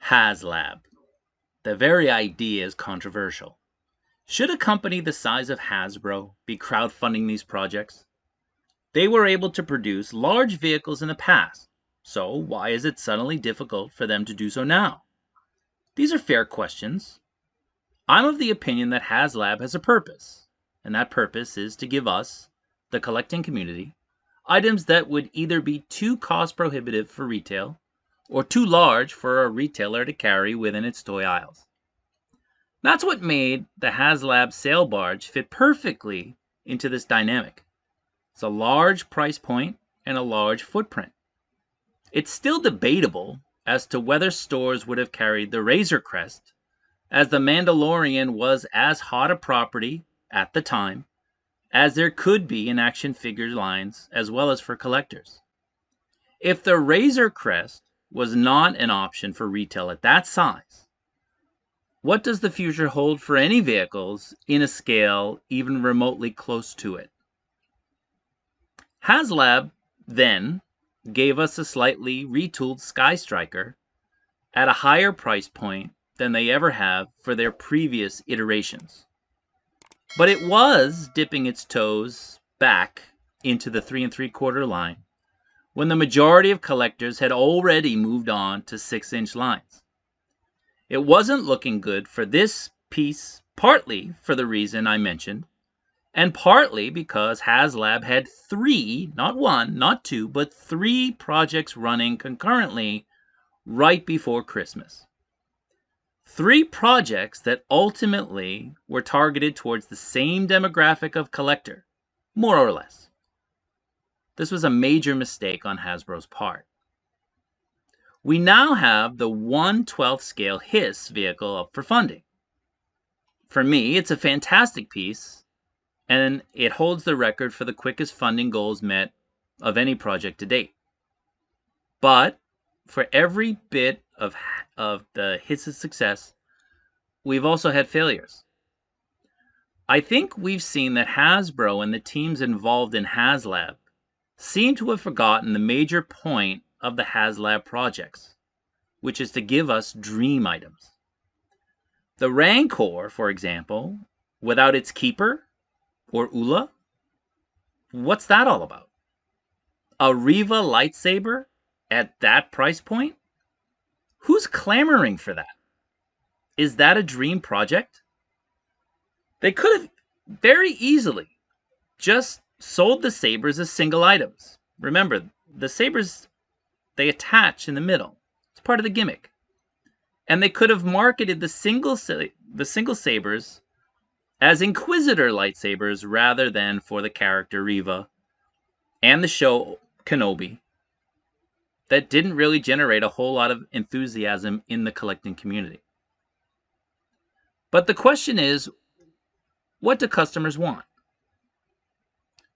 Haslab. The very idea is controversial. Should a company the size of Hasbro be crowdfunding these projects? They were able to produce large vehicles in the past, so why is it suddenly difficult for them to do so now? These are fair questions. I'm of the opinion that Haslab has a purpose, and that purpose is to give us, the collecting community, items that would either be too cost prohibitive for retail or too large for a retailer to carry within its toy aisles. That's what made the Haslab sail barge fit perfectly into this dynamic. It's a large price point and a large footprint. It's still debatable as to whether stores would have carried the Razor Crest, as the Mandalorian was as hot a property at the time as there could be in action figure lines as well as for collectors. If the Razor Crest was not an option for retail at that size, what does the future hold for any vehicles in a scale even remotely close to it? Haslab then gave us a slightly retooled Sky Striker at a higher price point than they ever have for their previous iterations. But it was dipping its toes back into the 3 3/4 line when the majority of collectors had already moved on to 6-inch lines. It wasn't looking good for this piece, partly for the reason I mentioned, and partly because Haslab had 3, not 1, not 2, but 3 projects running concurrently right before Christmas. 3 projects that ultimately were targeted towards the same demographic of collector, more or less. This was a major mistake on Hasbro's part. We now have the 1/12 scale Hiss vehicle up for funding. For me, it's a fantastic piece, and it holds the record for the quickest funding goals met of any project to date. But for every bit of the Hiss's success, we've also had failures. I think we've seen that Hasbro and the teams involved in Haslab seem to have forgotten the major point of the Haslab projects, which is to give us dream items. The Rancor, for example, without its keeper, or Ula, what's that all about? A Riva lightsaber at that price point? Who's clamoring for that? Is that a dream project? They could have very easily just sold the sabers as single items. Remember, the sabers, they attach in the middle. It's part of the gimmick. And they could have marketed the single sabers as Inquisitor lightsabers rather than for the character Riva and the show Kenobi. That didn't really generate a whole lot of enthusiasm in the collecting community. But the question is, what do customers want?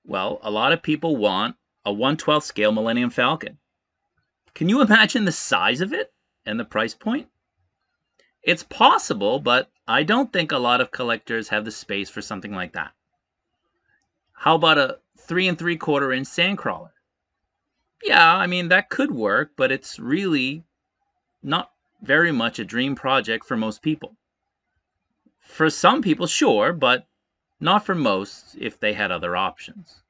Well, a lot of people want a 1/12 scale Millennium Falcon. Can you imagine the size of it and the price point? It's possible, but I don't think a lot of collectors have the space for something like that. How about a 3 3/4 inch Sandcrawler? Yeah, I mean, that could work, but it's really not very much a dream project for most people. For some people, sure, but not for most if they had other options.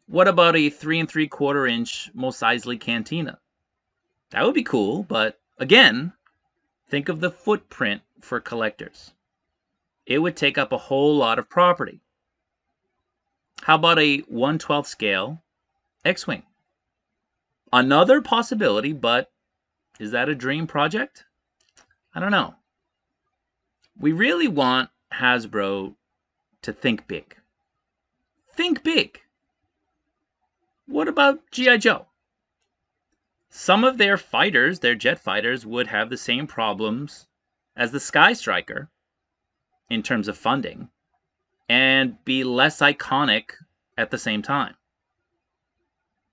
What about a 3 3/4 inch Mos Eisley Cantina? That would be cool, but again, think of the footprint for collectors. It would take up a whole lot of property. How about a 1/12 scale X-Wing? Another possibility, but is that a dream project? I don't know. We really want Hasbro to think big. Think big. What about G.I. Joe? Some of their fighters, their jet fighters, would have the same problems as the Sky Striker in terms of funding and be less iconic at the same time.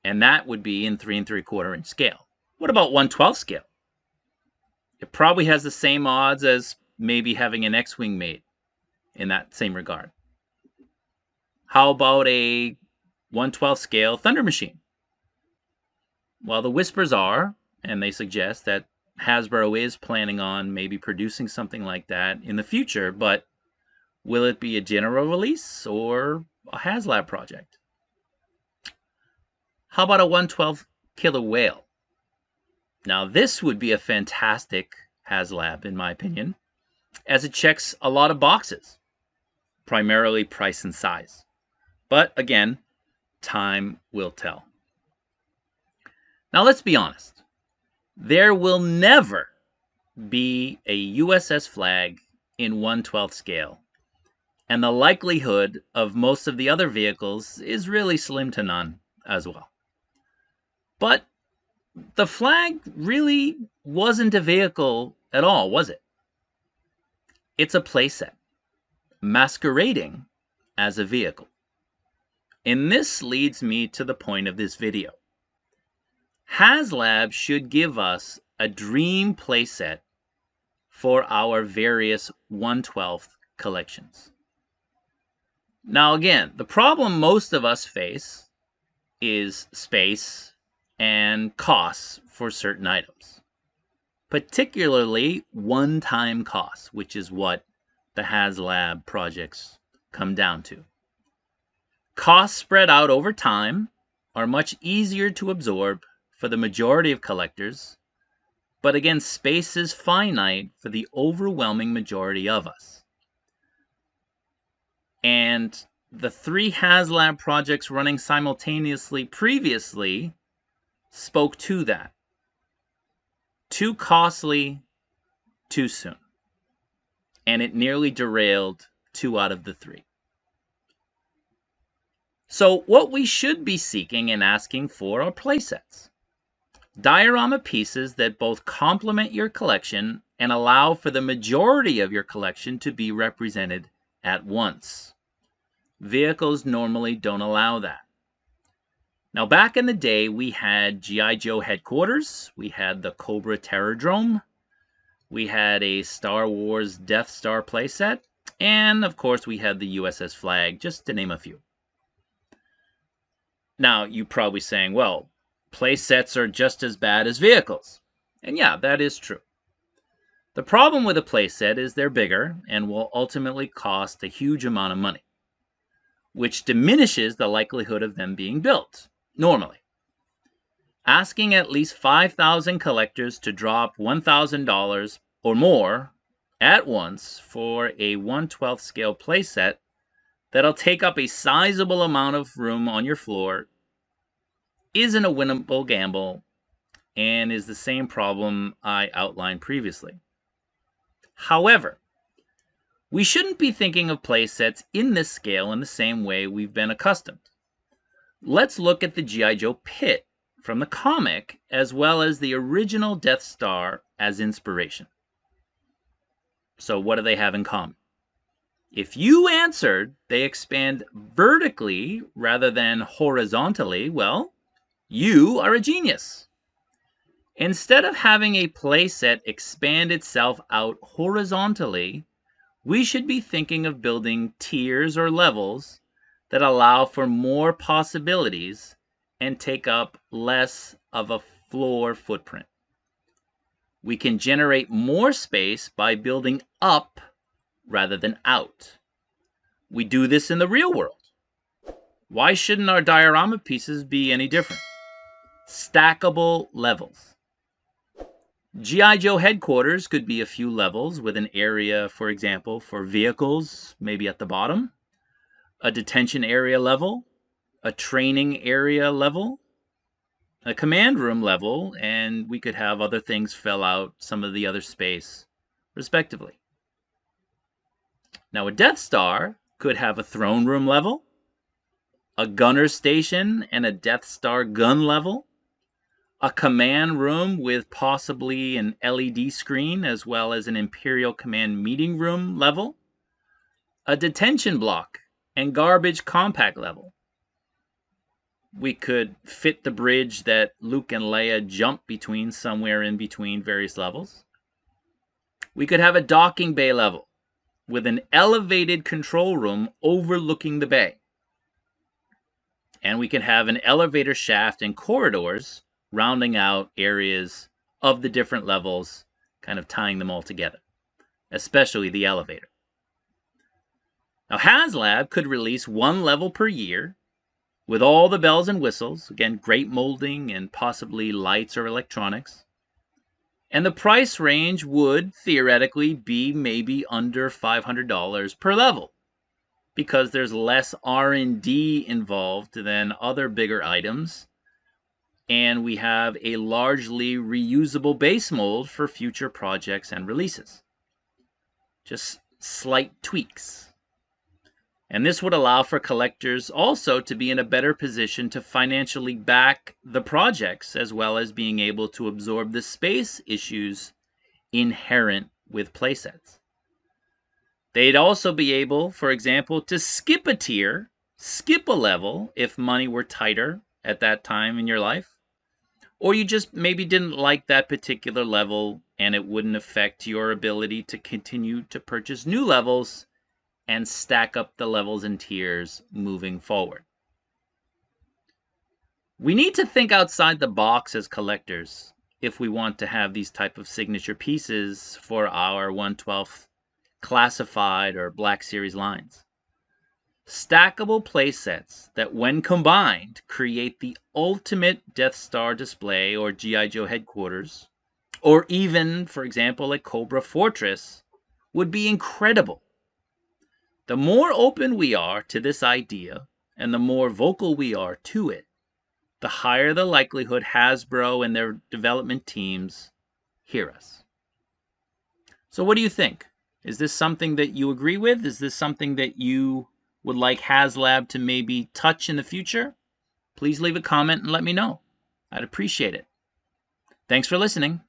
And that would be in 3 3/4 inch scale. What about 1/12 scale? It probably has the same odds as maybe having an X-Wing made in that same regard. How about a 1/12 scale Thunder Machine? Well, the whispers are, and they suggest that Hasbro is planning on maybe producing something like that in the future, but will it be a general release or a Haslab project? How about a 1/12 killer whale? Now, this would be a fantastic Haslab, in my opinion, as it checks a lot of boxes, primarily price and size. But again, time will tell. Now, let's be honest. There will never be a USS flag in 1/12 scale, and the likelihood of most of the other vehicles is really slim to none as well. But the flag really wasn't a vehicle at all, was it? It's a playset, masquerading as a vehicle. And this leads me to the point of this video. Haslab should give us a dream playset for our various 1/12 collections. Now again, the problem most of us face is space and costs for certain items, particularly one-time costs, which is what the Haslab projects come down to. Costs spread out over time are much easier to absorb for the majority of collectors, but again, space is finite for the overwhelming majority of us. And the 3 Haslab projects running simultaneously previously spoke to that. Too costly, too soon. And it nearly derailed 2 out of the 3. So what we should be seeking and asking for are playsets. Diorama pieces that both complement your collection and allow for the majority of your collection to be represented at once. Vehicles normally don't allow that. Now, back in the day, we had G.I. Joe headquarters, we had the Cobra Terrordrome, we had a Star Wars Death Star playset, and of course we had the USS flag, just to name a few. Now, you're probably saying, well, playsets are just as bad as vehicles. And yeah, that is true. The problem with a playset is they're bigger and will ultimately cost a huge amount of money, which diminishes the likelihood of them being built, normally. Asking at least 5,000 collectors to drop $1,000 or more at once for a 1/12 scale playset that'll take up a sizable amount of room on your floor isn't a winnable gamble and is the same problem I outlined previously. However, we shouldn't be thinking of playsets in this scale in the same way we've been accustomed. Let's look at the G.I. Joe pit from the comic as well as the original Death Star as inspiration. So what do they have in common? If you answered they expand vertically rather than horizontally, well, you are a genius. Instead of having a playset expand itself out horizontally, we should be thinking of building tiers or levels that allow for more possibilities and take up less of a floor footprint. We can generate more space by building up rather than out. We do this in the real world. Why shouldn't our diorama pieces be any different? Stackable levels. G.I. Joe headquarters could be a few levels with an area, for example, for vehicles, maybe at the bottom, a detention area level, a training area level, a command room level, and we could have other things fill out some of the other space, respectively. Now, a Death Star could have a throne room level, a gunner station and a Death Star gun level, a command room with possibly an LED screen as well as an Imperial Command meeting room level, a detention block and garbage compact level. We could fit the bridge that Luke and Leia jump between somewhere in between various levels. We could have a docking bay level with an elevated control room overlooking the bay. And we can have an elevator shaft and corridors rounding out areas of the different levels, kind of tying them all together, especially the elevator. Now, Haslab could release one level per year with all the bells and whistles, again, great molding and possibly lights or electronics. And the price range would theoretically be maybe under $500 per level, because there's less R&D involved than other bigger items, and we have a largely reusable base mold for future projects and releases. Just slight tweaks. And this would allow for collectors also to be in a better position to financially back the projects, as well as being able to absorb the space issues inherent with playsets. They'd also be able, for example, to skip a tier, skip a level if money were tighter at that time in your life, or you just maybe didn't like that particular level and it wouldn't affect your ability to continue to purchase new levels and stack up the levels and tiers moving forward. We need to think outside the box as collectors if we want to have these type of signature pieces for our 1/12 classified or Black Series lines. Stackable playsets that, when combined, create the ultimate Death Star display or G.I. Joe headquarters, or even, for example, a Cobra Fortress, would be incredible. The more open we are to this idea, and the more vocal we are to it, the higher the likelihood Hasbro and their development teams hear us. So what do you think? Is this something that you agree with? Is this something that you would like Haslab to maybe touch in the future? Please leave a comment and let me know. I'd appreciate it. Thanks for listening.